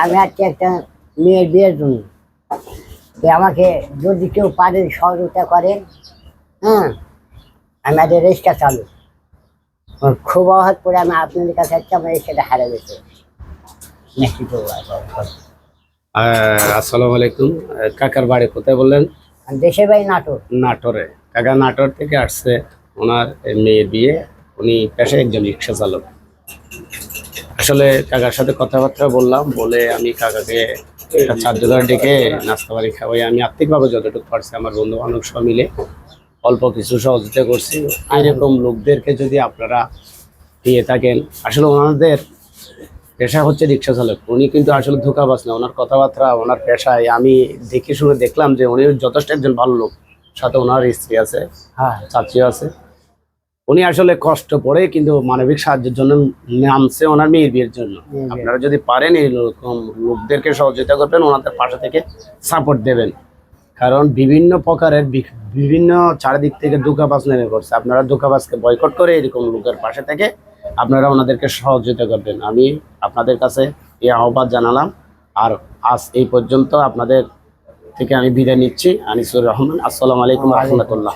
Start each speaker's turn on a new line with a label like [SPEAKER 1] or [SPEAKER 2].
[SPEAKER 1] আমি আজকে একটা মেয়ের বিয়ের জন্য আমাকে যদি কেউ পারেন সহযোগিতা করেন। হ্যাঁ, আমি আজ রেস্টটা চালু খুব অবাক করে আমি আপনাদের কাছে একটা আমার সেটা হারা গেছে।
[SPEAKER 2] আসসালামু আলাইকুম। কাকার বাড়ি কোথায় বললেন?
[SPEAKER 1] দেশের বাড়ি নাটোর।
[SPEAKER 2] নাটোরে। কাকা নাটোর থেকে আসছে, ওনার মেয়ে বিয়ে। উনি পেশায় একজন রিক্সা চালক। আসলে কাকার সাথে কথাবার্তা বললাম, বলে আমি কাকাকে একটা চার্জার ডেকে নাস্তা বাড়ি খাওয়াই। আমি আর্থিকভাবে যতটুকু পারছি আমার বন্ধু বান্ধব সব মিলে অল্প কিছু সহযোগিতা করছি। এরকম লোকদেরকে যদি আপনারা দিয়ে থাকেন, আসলে ওনাদের পেশা হচ্ছে রিক্সা চালক। উনি কিন্তু আসলে ধোঁকাবাজ না, ওনার কথাবার্তা ওনার পেশায় আমি দেখে শুনে দেখলাম যে উনি যথেষ্ট একজন ভালো লোক। সাথে ওনার স্ত্রী আছে,
[SPEAKER 1] হ্যাঁ,
[SPEAKER 2] চাচিও আছে। উনি আসলে কষ্ট পড়ে কিন্তু মানবিক সাহায্যের জন্য নামছে ওনার মেয়ের বিয়ের জন্য। আপনারা যদি পারেন এরকম লোকদেরকে সহযোগিতা করবেন, ওনাদের পাশে থেকে সাপোর্ট দেবেন। কারণ বিভিন্ন প্রকারের বিভিন্ন চারিদিক থেকে ধোঁকাবাজ নেমে পড়ছে। আপনারা ধোঁকাবাজকে বয়কট করে এরকম লোকের পাশে থেকে আপনারা ওনাদেরকে সহযোগিতা করবেন। আমি আপনাদের কাছে এই আহ্বান জানালাম। আর আজ এই পর্যন্ত আপনাদের থেকে আমি বিদায় নিচ্ছি। আনিসুর রহমান। আসসালামু আলাইকুম রহমতুল্লাহ।